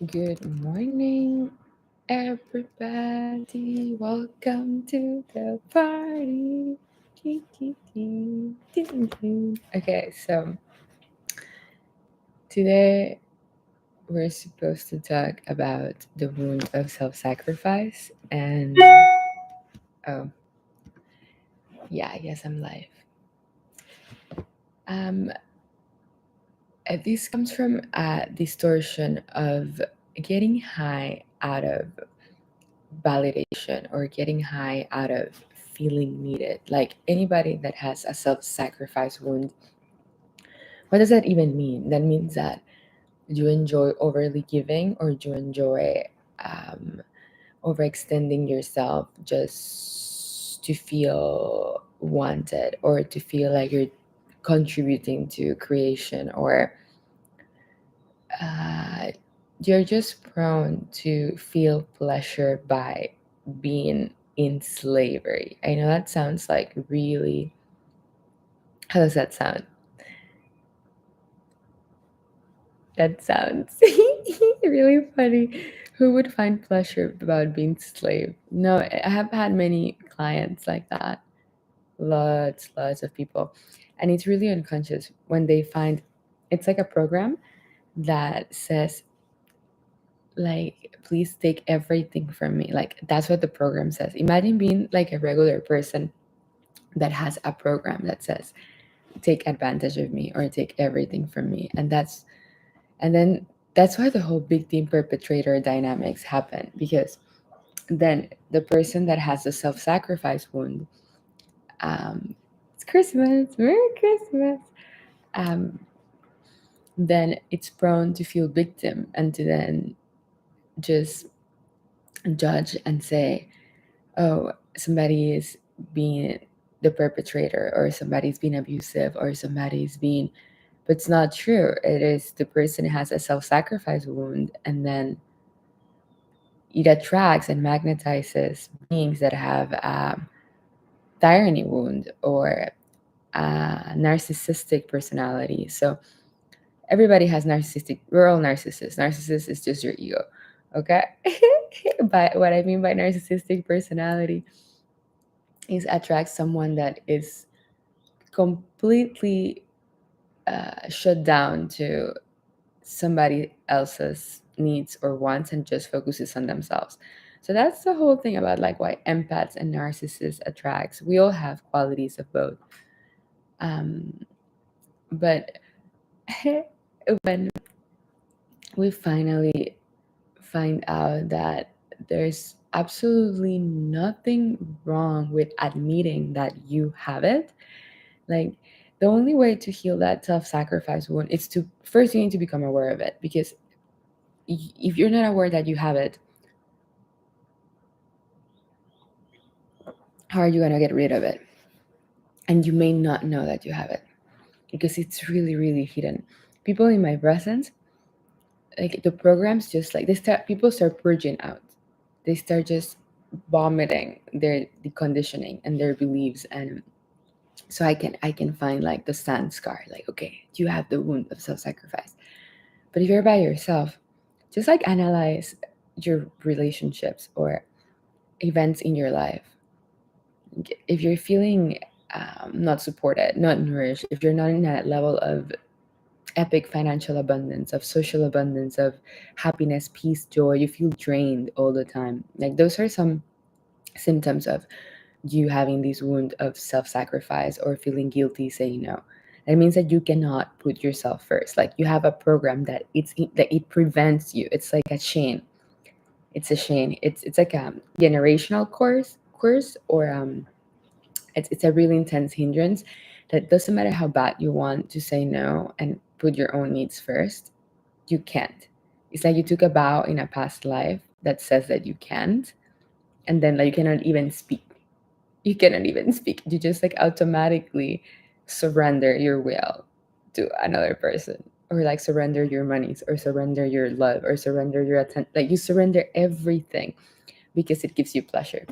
Good morning, everybody. Welcome to the party. Dee, dee, dee, dee, dee. Okay, so today we're supposed to talk about the wound of self sacrifice. And oh, yeah, I guess I'm live. Um, this comes from a distortion of getting high out of validation or getting high out of feeling needed. Like anybody that has a self sacrifice wound, what does that even mean? That means that you enjoy overly giving or do you enjoy um, overextending yourself just to feel wanted or to feel like you're contributing to creation or uh, you're just prone to feel pleasure by being in slavery. I know that sounds like really, how does that sound? That sounds really funny. Who would find pleasure about being slave? No, I have had many clients like that. Lots of people. And it's really unconscious when they find it's like a program that says like please take everything from me, like that's what the program says. Imagine being like a regular person that has a program that says take advantage of me or take everything from me, and then that's why the whole victim perpetrator dynamics happen, because then the person that has the self-sacrifice wound, it's Christmas, Merry Christmas, um, then it's prone to feel victim and to then just judge and say, oh, somebody is being the perpetrator or somebody's being abusive or somebody's being, but it's not true. It is the person has a self-sacrifice wound, and then it attracts and magnetizes beings that have a tyranny wound or a narcissistic personality. So everybody has narcissistic, we're all narcissists. Narcissist is just your ego, okay? But what I mean by narcissistic personality is attract someone that is completely shut down to somebody else's needs or wants and just focuses on themselves. So that's the whole thing about like why empaths and narcissists attracts. We all have qualities of both. Um, but when we finally find out that there's absolutely nothing wrong with admitting that you have it, like the only way to heal that self-sacrifice wound is to first you need to become aware of it, because if you're not aware that you have it, how are you going to get rid of it? And you may not know that you have it because it's really hidden. People in my presence, like the programs, just like people start purging out. They start just vomiting their the conditioning and their beliefs, and so I can find like the sand scar. Like, okay, you have the wound of self-sacrifice. But if you're by yourself, just like analyze your relationships or events in your life. If you're feeling not supported, not nourished, if you're not in that level of epic financial abundance, of social abundance, of happiness, peace, joy, you feel drained all the time. Like those are some symptoms of you having this wound of self-sacrifice or feeling guilty saying no. That means that you cannot put yourself first. Like you have a program that it prevents you. It's like a chain. It's a chain. It's like a generational course or it's a really intense hindrance that doesn't matter how bad you want to say no and put your own needs first, you can't. It's like you took a vow in a past life that says that you can't, and then like you cannot even speak. You cannot even speak. You just like automatically surrender your will to another person, or like surrender your monies, or surrender your love, or surrender your attention. Like you surrender everything because it gives you pleasure.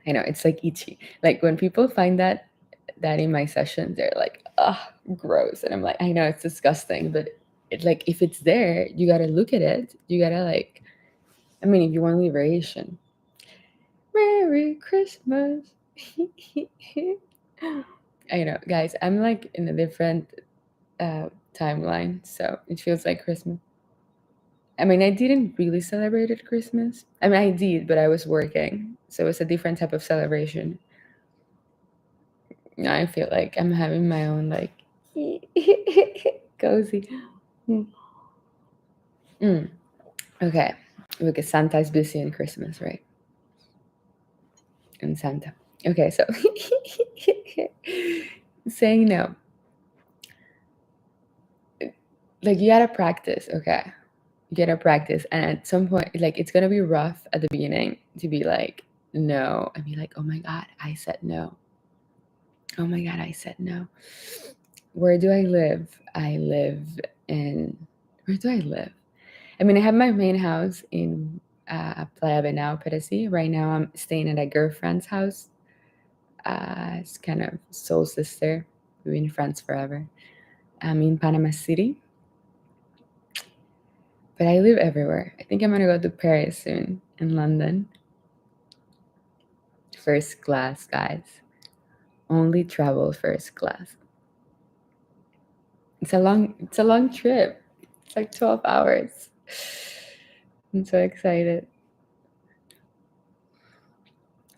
I know it's like itchy. Like when people find that in my sessions, they're like, "Ah, gross," and I'm like, "I know it's disgusting, but like if it's there, you gotta look at it. You gotta like, I mean, if you want liberation, Merry Christmas. I know, guys. I'm like in a different timeline, so it feels like Christmas. I mean, I didn't really celebrate at Christmas. I mean, I did, but I was working, so it was a different type of celebration. Now I feel like I'm having my own like cozy. Mm. Okay, because Santa's busy in Christmas, right? And Santa. Okay, so saying no, like you gotta practice. Okay, you gotta practice, and at some point, like it's gonna be rough at the beginning to be like no, and be like, oh my god, I said no. Oh my god, I said no. Where do I live? I live in. Where do I live? I mean, I have my main house in Playa Benao, Peresi. Right now, I'm staying at a girlfriend's house. It's kind of soul sister. We've been friends forever. I'm in Panama City, but I live everywhere. I think I'm gonna go to Paris soon and London. First class, guys. Only travel first class. It's a long trip. It's like 12 hours. I'm so excited.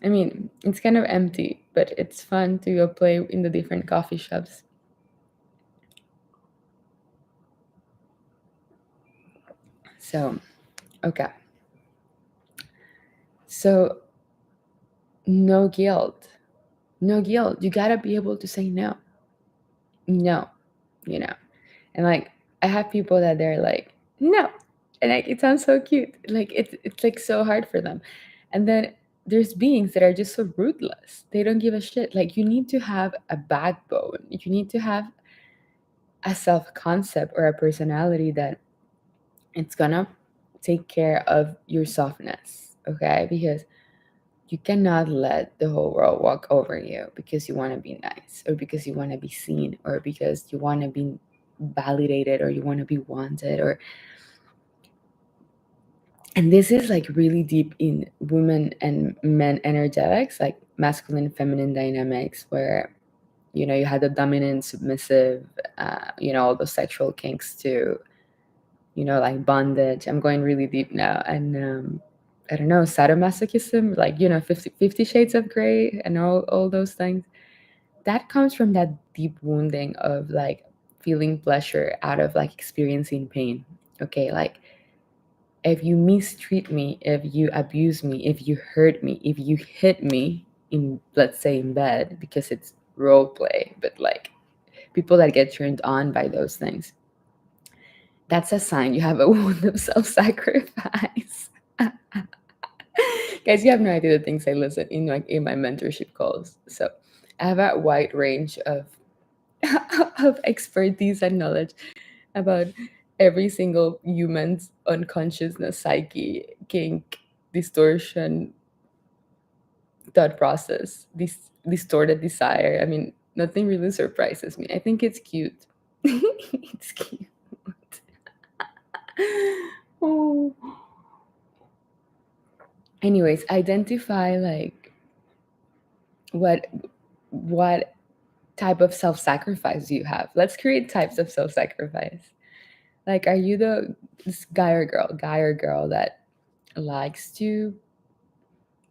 I mean, it's kind of empty, but it's fun to go play in the different coffee shops. So, okay. So, no guilt. No guilt. You gotta be able to say no. No, you know. And like, I have people that they're like, no. And like, it sounds so cute. Like, it's like so hard for them. And then there's beings that are just so ruthless. They don't give a shit. Like, you need to have a backbone. You need to have a self concept or a personality that it's gonna take care of your softness, okay? Because you cannot let the whole world walk over you because you want to be nice or because you want to be seen or because you want to be validated or you want to be wanted or, and this is like really deep in women and men energetics, like masculine feminine dynamics, where you had the dominant submissive, all the sexual kinks too, like bondage. I'm going really deep now. And I don't know, sadomasochism, like, 50 shades of gray and all those things. That comes from that deep wounding of like feeling pleasure out of like experiencing pain. Okay, like if you mistreat me, if you abuse me, if you hurt me, if you hit me in, let's say, in bed, because it's role play, but like people that get turned on by those things, that's a sign you have a wound of self-sacrifice. Guys, you have no idea the things I listen in my mentorship calls. So I have a wide range of of expertise and knowledge about every single human's unconsciousness, psyche, kink, distortion, thought process, this distorted desire. I mean, nothing really surprises me. I think it's cute. It's cute. Oh. Anyways, identify like what what type of self-sacrifice you have. Let's create types of self-sacrifice. Like, are you this guy or girl that likes to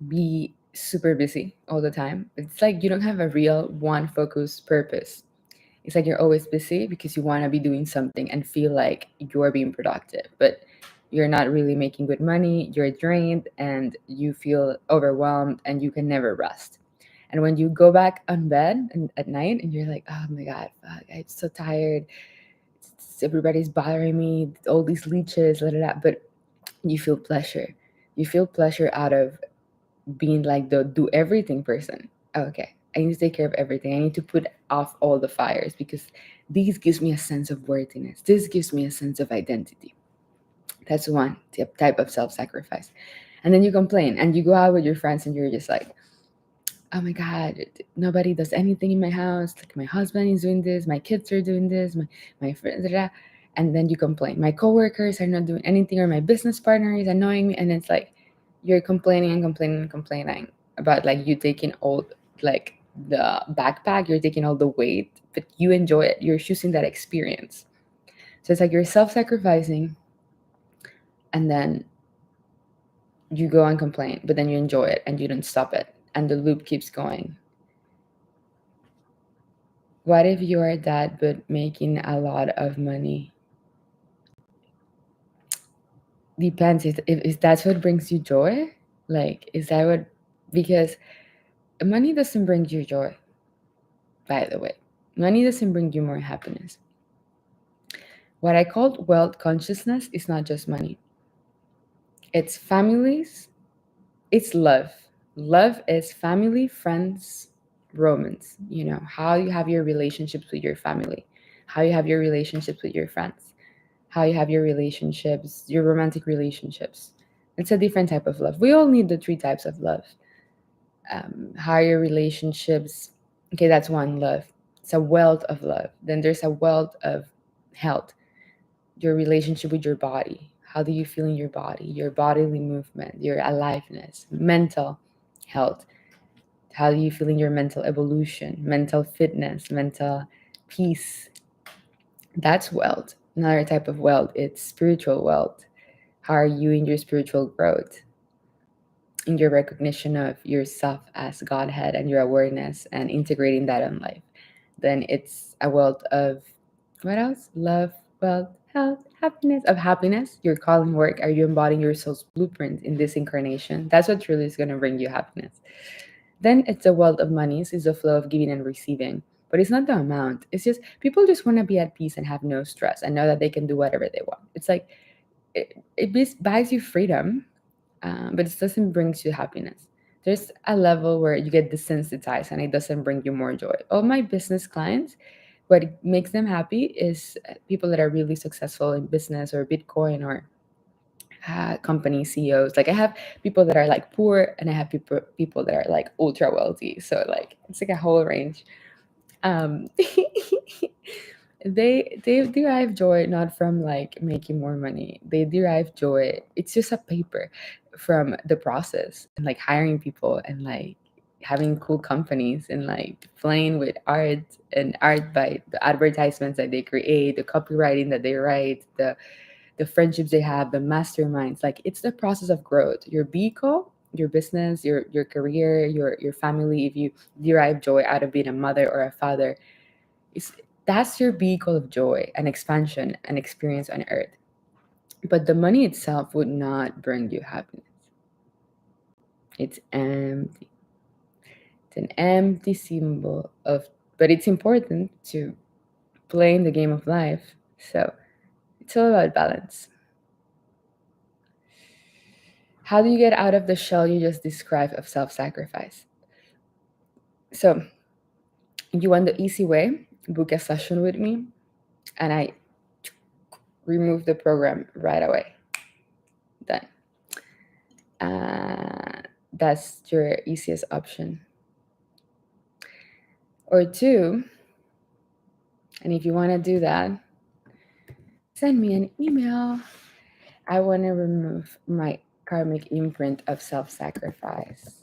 be super busy all the time? It's like you don't have a real one focused purpose. It's like you're always busy because you want to be doing something and feel like you're being productive, but you're not really making good money, you're drained, and you feel overwhelmed and you can never rest. And when you go back on bed and at night and you're like, oh my God, fuck, I'm so tired. Everybody's bothering me, all these leeches, but you feel pleasure. You feel pleasure out of being like the do everything person. Okay, I need to take care of everything. I need to put off all the fires because this gives me a sense of worthiness. This gives me a sense of identity. That's one type of self sacrifice. And then you complain and you go out with your friends and you're just like, oh my God, nobody does anything in my house. Like my husband is doing this, my kids are doing this, my friends, and then you complain. My coworkers are not doing anything, or my business partner is annoying me, and it's like you're complaining and complaining and complaining about like you taking all like the backpack, you're taking all the weight, but you enjoy it. You're choosing that experience. So it's like you're self-sacrificing, and then you go and complain, but then you enjoy it and you don't stop it, and the loop keeps going. What if you are that but making a lot of money? Depends if that's what brings you joy. Like, is that what? Because money doesn't bring you joy, by the way. Money doesn't bring you more happiness. What I called wealth consciousness is not just money, it's families, it's love. Love is family, friends, romance. You know, how you have your relationships with your family, how you have your relationships with your friends, how you have your relationships, your romantic relationships. It's a different type of love. We all need the three types of love. How your relationships, okay, that's one love. It's a wealth of love. Then there's a wealth of health, your relationship with your body. How do you feel in your body, your bodily movement, your aliveness, mental health? How do you feel in your mental evolution, mental fitness, mental peace? That's wealth. Another type of wealth, it's spiritual wealth. How are you in your spiritual growth, in your recognition of yourself as Godhead and your awareness and integrating that in life? Then it's a wealth of what else? Love, wealth, health, happiness. Of happiness, your calling work. Are you embodying your soul's blueprint in this incarnation? That's what truly is going to bring you happiness. Then it's a wealth of monies, is the flow of giving and receiving. But it's not the amount. It's just people just want to be at peace and have no stress and know that they can do whatever they want. It's like it buys you freedom, but it doesn't bring you happiness. There's a level where you get desensitized and it doesn't bring you more joy. All my business clients, what makes them happy is people that are really successful in business or Bitcoin or company CEOs. Like I have people that are like poor, and I have people that are like ultra wealthy. So like it's like a whole range. Um, they derive joy not from like making more money. They derive joy. It's just a paper from the process and like hiring people and like having cool companies and like playing with art and art by the advertisements that they create, the copywriting that they write, the friendships they have, the masterminds. Like it's the process of growth. Your vehicle, your business, your career, your family, if you derive joy out of being a mother or a father, is that's your vehicle of joy and expansion and experience on earth. But the money itself would not bring you happiness. It's empty. It's an empty symbol of, but it's important to play in the game of life. So it's all about balance. How do you get out of the shell you just described of self sacrifice? So, you want the easy way, book a session with me, and I remove the program right away. Done. That's your easiest option. Or two, and if you want to do that, send me an email. I want to remove my karmic imprint of self sacrifice.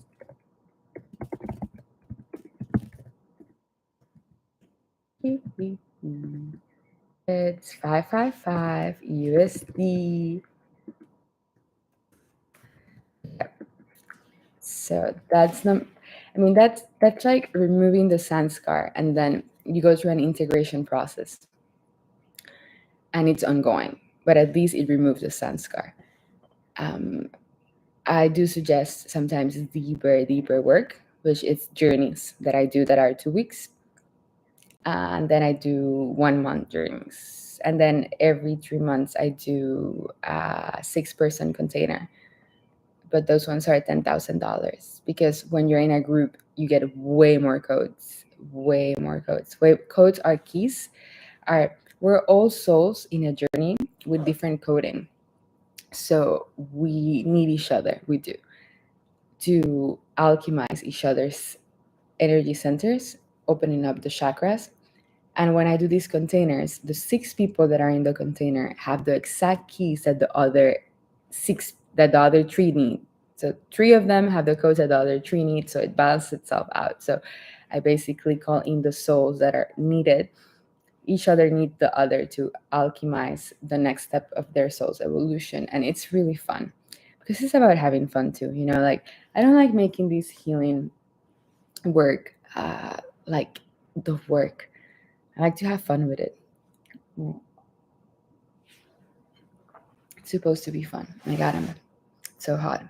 It's 555 USD. So that's not, I mean, that's like removing the sanskar, and then you go through an integration process, and it's ongoing, but at least it removes the sanskar. Um, I do suggest sometimes deeper work, which is journeys that I do that are 2 weeks. And then I do 1 month journeys. And then every 3 months, I do a 6-person container. But those ones are $10,000 because when you're in a group, you get way more codes, way more codes. Codes are keys. We're all souls in a journey with different coding. So we need each other. We do to alchemize each other's energy centers, opening up the chakras, And when I do these containers, the 6 people that are in the container have the exact keys that the other 3 need. So 3 of them have the codes that the other 3 need, so it balances itself out. So I basically call in the souls that are needed. Each other need the other to alchemize the next step of their soul's evolution. And it's really fun because it's about having fun too. Like, I don't like making these healing work like the work. I like to have fun with it. It's supposed to be fun. I got him. So hot.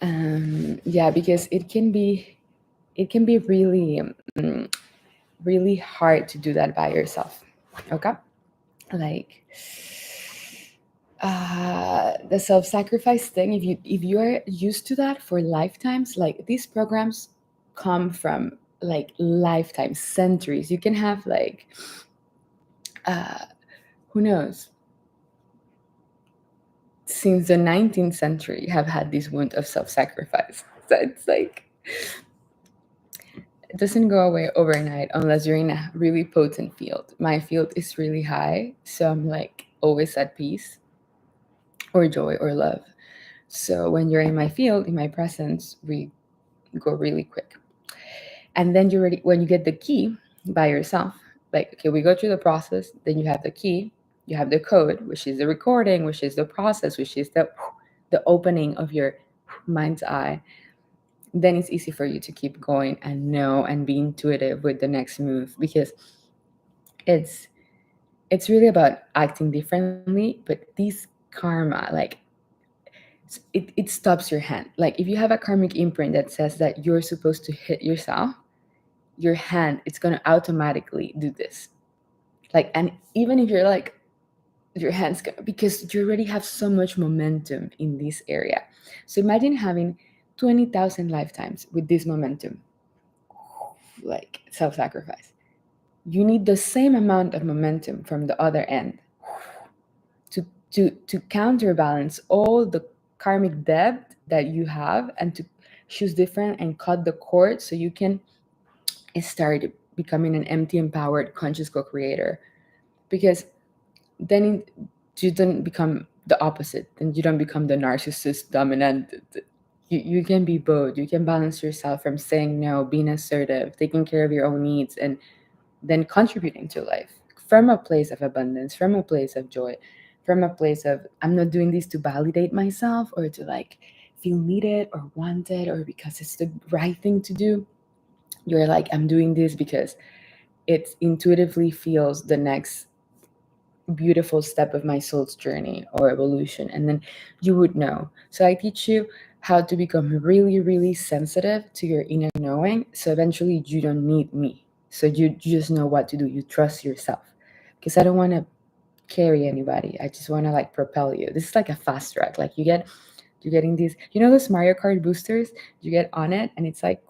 Yeah, because it can be really really hard to do that by yourself. Okay, like the self-sacrifice thing. If you are used to that for lifetimes, like these programs come from like lifetimes, centuries. You can have like who knows, since the 19th century have had this wound of self-sacrifice. So it's like it doesn't go away overnight unless you're in a really potent field. My field is really high, so I'm like always at peace or joy or love. So when you're in my field, in my presence, we go really quick. And then you're ready when you get the key by yourself. Like, okay, we go through the process, then you have the key, you have the code, which is the recording, which is the process, which is the opening of your mind's eye. Then it's easy for you to keep going and know and be intuitive with the next move, because it's really about acting differently. But these karma, like, it stops your hand. Like, if you have a karmic imprint that says that you're supposed to hit yourself, your hand, it's going to automatically do this. Like, and even if you're like, your hands go, because you already have so much momentum in this area. So imagine having 20,000 lifetimes with this momentum, like self-sacrifice. You need the same amount of momentum from the other end to counterbalance all the karmic debt that you have, and to choose different and cut the cord so you can start becoming an empty, empowered, conscious co-creator. Because then you don't become the opposite, and you don't become the narcissist dominant. You can be both. You can balance yourself from saying no, being assertive, taking care of your own needs, and then contributing to life from a place of abundance, from a place of joy, from a place of, I'm not doing this to validate myself or to like feel needed or wanted or because it's the right thing to do. You're like, I'm doing this because it intuitively feels the next beautiful step of my soul's journey or evolution. And then you would know. So I teach you how to become really, really sensitive to your inner knowing. So eventually you don't need me. So you just know what to do. You trust yourself. Because I don't want to carry anybody. I just want to like propel you. This is like a fast track. Like you're getting these, those Mario Kart boosters, you get on it and it's like,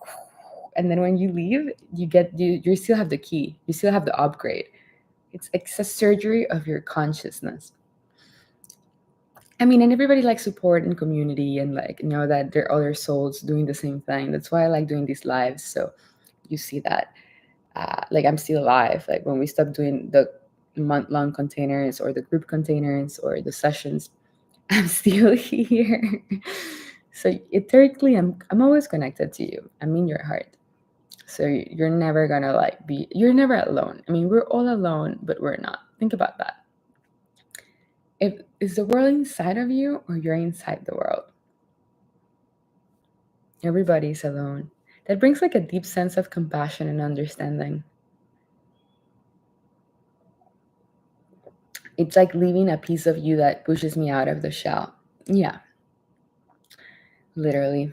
and then when you leave, you still have the key. You still have the upgrade. It's a surgery of your consciousness. I mean, and everybody likes support and community and like know that there are other souls doing the same thing. That's why I like doing these lives. So you see that, like I'm still alive. Like when we stop doing the month-long containers or the group containers or the sessions, I'm still here. So ethically, I'm always connected to you. I'm in your heart. So you're never gonna like you're never alone. I mean, we're all alone, but we're not. Think about that. Is the world inside of you or you're inside the world? Everybody's alone. That brings like a deep sense of compassion and understanding. It's like leaving a piece of you that pushes me out of the shell. Yeah, literally.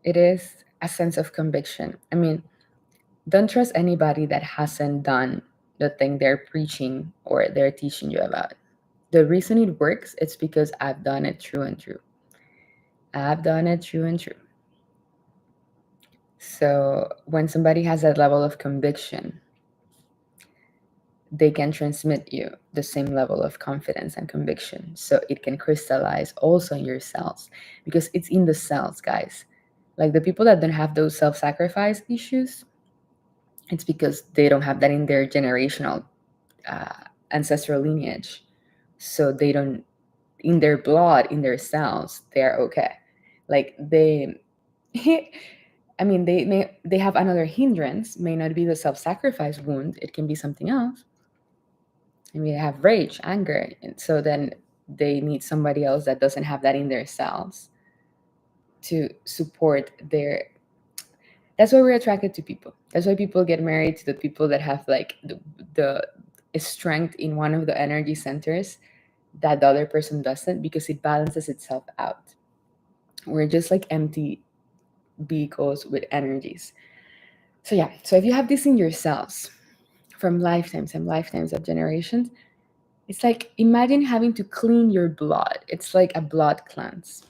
It is a sense of conviction. I mean, don't trust anybody that hasn't done the thing they're preaching or they're teaching you about. The reason it works, it's because I've done it true and true. I've done it true and true. So when somebody has that level of conviction, they can transmit you the same level of confidence and conviction. So it can crystallize also in your cells, because it's in the cells, guys. Like the people that don't have those self-sacrifice issues, it's because they don't have that in their generational ancestral lineage. So they don't, in their blood, in their cells, they're okay. Like they, I mean, they have another hindrance. May not be the self-sacrifice wound. It can be something else. I mean, they have rage, anger, and so then they need somebody else that doesn't have that in their cells to support their. That's why we're attracted to people. That's why people get married to the people that have like the strength in one of the energy centers that the other person doesn't, because it balances itself out. We're just like empty vehicles with energies. So yeah, so if you have this in yourselves from lifetimes and lifetimes of generations, it's like imagine having to clean your blood. It's like a blood cleanse,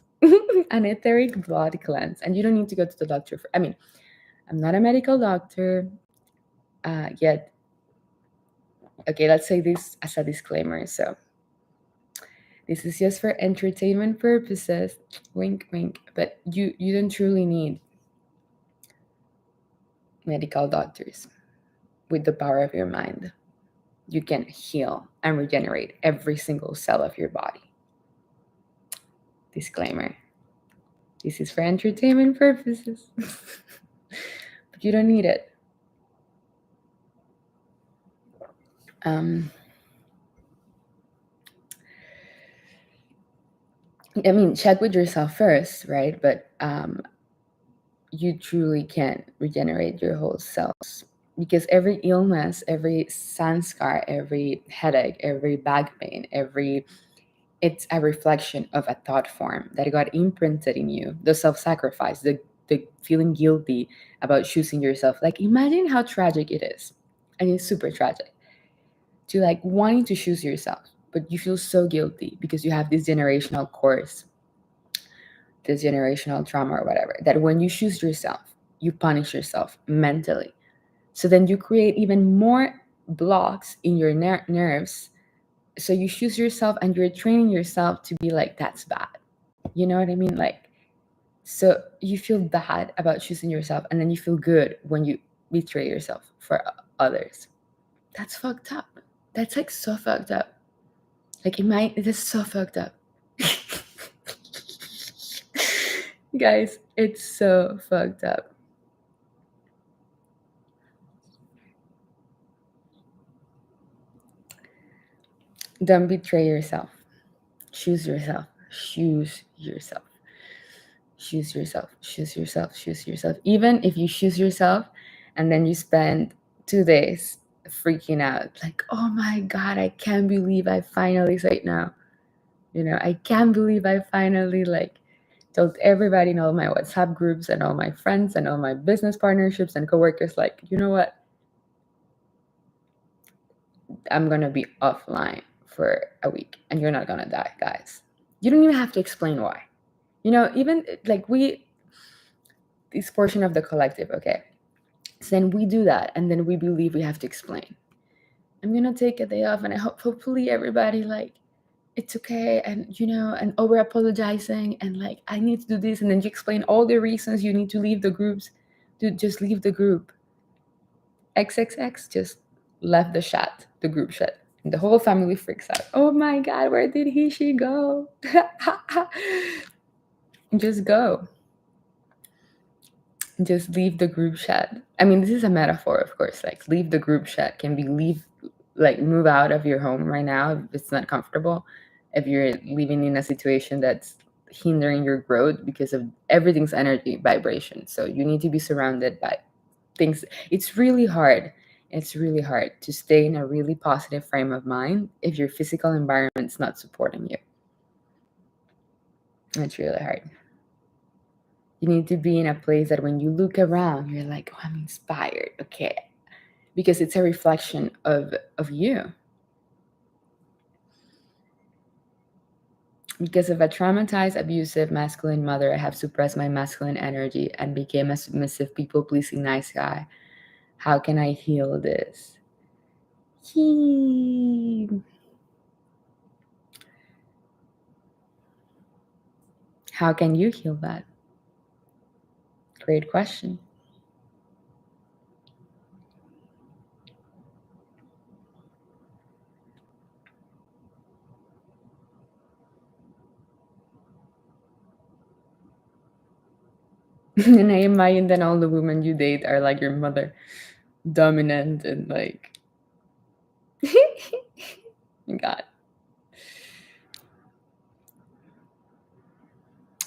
an etheric blood cleanse, and you don't need to go to the doctor for. I mean, I'm not a medical doctor yet. Okay, let's say this as a disclaimer. So this is just for entertainment purposes. Wink, wink. But you don't truly need medical doctors. With the power of your mind, you can heal and regenerate every single cell of your body. Disclaimer. This is for entertainment purposes. But you don't need it. I mean, check with yourself first, right? But you truly can regenerate your whole cells, because every illness, every sanskar, every headache, every back pain, it's a reflection of a thought form that got imprinted in you. The self-sacrifice, the feeling guilty about choosing yourself. Like imagine how tragic it is. And it's super tragic to like wanting to choose yourself, but you feel so guilty because you have this generational course, this generational trauma or whatever, that when you choose yourself, you punish yourself mentally. So then you create even more blocks in your nerves. So you choose yourself and you're training yourself to be like, that's bad. You know what I mean? Like, so you feel bad about choosing yourself, and then you feel good when you betray yourself for others. That's fucked up. That's like so fucked up. Like it is so fucked up. Guys, it's so fucked up. Don't betray yourself. Choose yourself. Choose yourself. Choose yourself. Choose yourself. Choose yourself. Even if you choose yourself and then you spend 2 days freaking out, like, oh my God, I can't believe I finally said no. You know, I can't believe I finally like told everybody in all my WhatsApp groups and all my friends and all my business partnerships and coworkers, like, you know what? I'm gonna be offline for a week and you're not gonna die, guys. You don't even have to explain why. You know, even like this portion of the collective, okay? So then we do that and then we believe we have to explain. I'm gonna take a day off and I hopefully everybody like it's okay, and you know, and over apologizing and like I need to do this, and then you explain all the reasons you need to leave the groups. Dude, just leave the group. XXX just left the chat, the group chat. And the whole family freaks out. Oh my God, where did she go? Just go. Just leave the group chat. I mean, this is a metaphor, of course. Like, leave the group chat can be like, move out of your home right now if it's not comfortable. If you're living in a situation that's hindering your growth because of everything's energy vibration. So you need to be surrounded by things. It's really hard. It's really hard to stay in a really positive frame of mind if your physical environment's not supporting you. It's really hard. You need to be in a place that when you look around, you're like, oh, I'm inspired. Okay. Because it's a reflection of you. Because of a traumatized, abusive, masculine mother, I have suppressed my masculine energy and became a submissive, people-pleasing, nice guy. How can I heal this? How can you heal that? Great question. And I imagine then all the women you date are like your mother, dominant and like, God.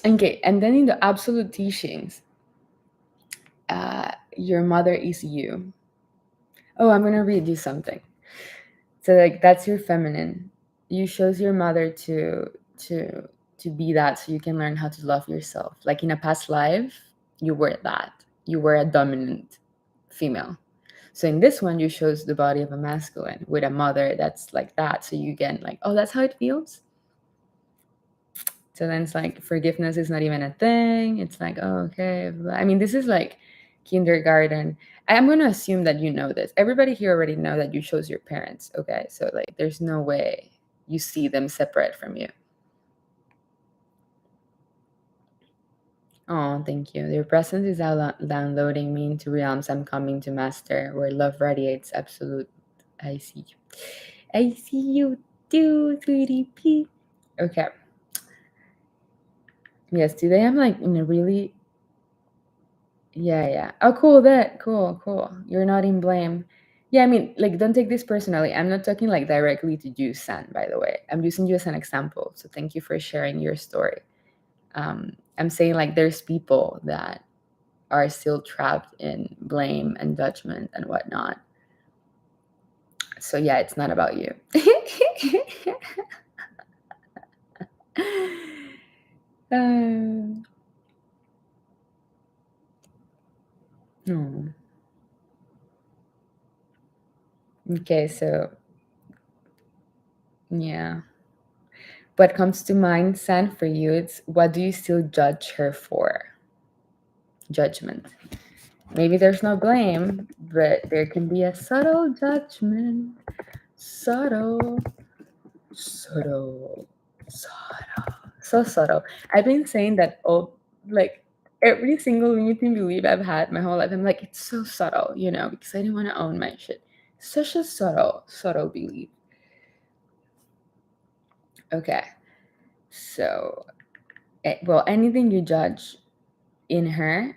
Okay, and then in the absolute teachings, your mother is you. Oh, I'm gonna read you something. So like that's your feminine. You chose your mother to to be that so you can learn how to love yourself. Like in a past life, you were that. You were a dominant female. So in this one, you chose the body of a masculine with a mother that's like that. So you get like, oh, that's how it feels. So then it's like forgiveness is not even a thing. It's like, oh, okay. I mean, this is like kindergarten. I'm going to assume that you know this. Everybody here already know that you chose your parents. Okay. So like there's no way you see them separate from you. Oh, thank you. Your presence is downloading me into realms I'm coming to master, where love radiates absolute. I see you. I see you too, sweetie pea. Okay. Yes, today I'm like in a really. Yeah. Oh, cool. Cool. You're not in blame. Yeah, I mean, like, don't take this personally. I'm not talking like directly to you, San, by the way. I'm using you as an example. So thank you for sharing your story. I'm saying like there's people that are still trapped in blame and judgment and whatnot. So yeah, it's not about you. No. Okay, so yeah. What comes to mind, San, for you, it's what do you still judge her for? Judgment. Maybe there's no blame, but there can be a subtle judgment. Subtle, subtle, subtle. So subtle. I've been saying that all like every single limiting belief I've had my whole life. I'm like, it's so subtle, because I didn't want to own my shit. Such a subtle belief. Okay. So, well, anything you judge in her,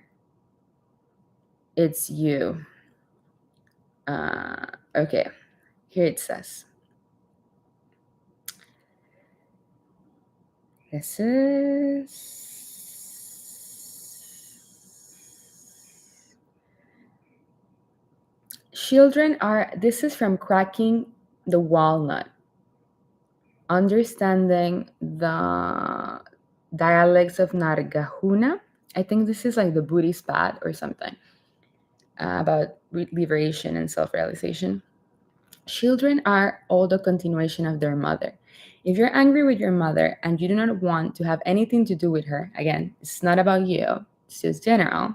it's you. Okay, here it says. This is. This is from Cracking the Walnut. Understanding the dialects of Nargahuna. I think this is like the Buddhist path or something about liberation and self-realization. Children are all the continuation of their mother. If you're angry with your mother and you do not want to have anything to do with her, again, it's not about you, it's just general.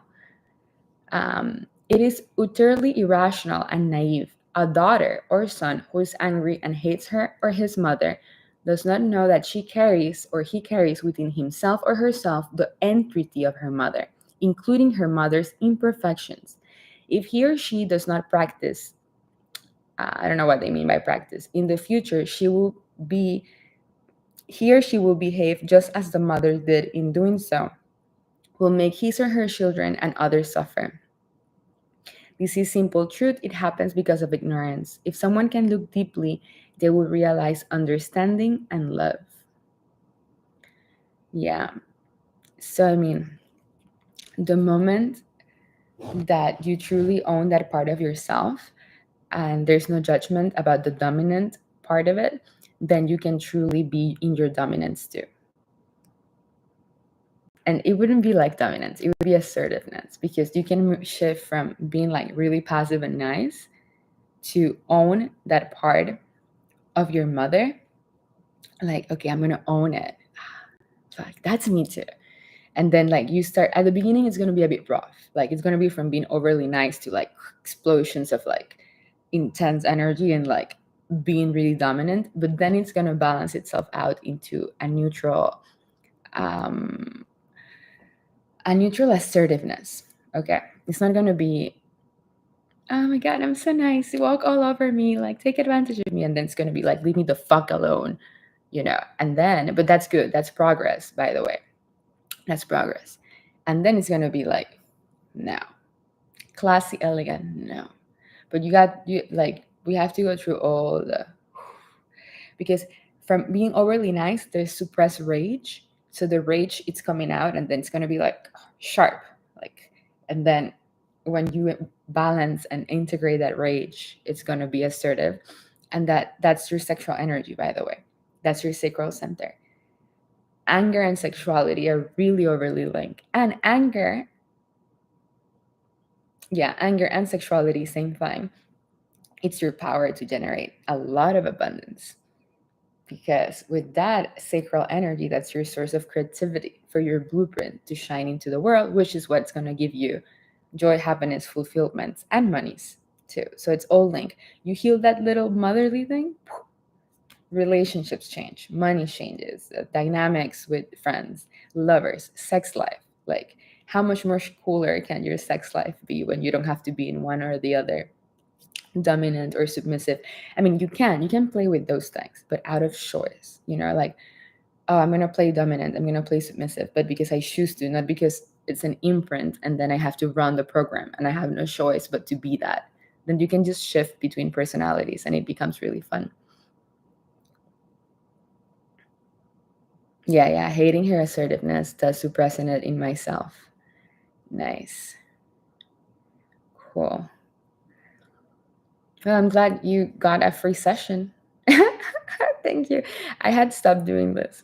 It is utterly irrational and naive. A daughter or son who is angry and hates her or his mother does not know that she carries or he carries within himself or herself the entity of her mother, including her mother's imperfections. If he or she does not practice, I don't know what they mean by practice, in the future, he or she will behave just as the mother did. In doing so, will make his or her children and others suffer. This is simple truth. It happens because of ignorance. If someone can look deeply, they will realize understanding and love. Yeah. So, I mean, the moment that you truly own that part of yourself and there's no judgment about the dominant part of it, then you can truly be in your dominance too. And it wouldn't be like dominance, it would be assertiveness, because you can shift from being like really passive and nice to own that part of your mother. Like, okay, I'm gonna own it. Like, that's me too. And then like you start at the beginning, it's gonna be a bit rough. Like it's gonna be from being overly nice to like explosions of like intense energy and like being really dominant. But then it's gonna balance itself out into a neutral assertiveness. Okay. It's not gonna be, oh my god, I'm so nice. You walk all over me, like take advantage of me, and then it's gonna be like, leave me the fuck alone, And then, but that's good. That's progress, by the way. That's progress. And then it's going to be like, no. Classy, elegant, no. But we have to go through all the, because from being overly nice, there's suppressed rage. So the rage, it's coming out, and then it's going to be like sharp, like, and then when you balance and integrate that rage, it's going to be assertive. And that's your sexual energy, by the way. That's your sacral center. Anger and sexuality are really overly linked. And anger, yeah, anger and sexuality, same thing. It's your power to generate a lot of abundance. Because with that sacral energy, that's your source of creativity for your blueprint to shine into the world, which is what's going to give you joy, happiness, fulfillment, and monies too. So it's all linked. You heal that little motherly thing, relationships change, money changes, dynamics with friends, lovers, sex life. Like, how much more cooler can your sex life be when you don't have to be in one or the other, dominant or submissive? I mean, you can play with those things, but out of choice, like, oh, I'm going to play dominant, I'm going to play submissive, but because I choose to, not because it's an imprint and then I have to run the program and I have no choice but to be that. Then you can just shift between personalities and it becomes really fun. Yeah, hating her assertiveness, thus suppressing it in myself. Nice. Cool. Well, I'm glad you got a free session. Thank you. I had stopped doing this.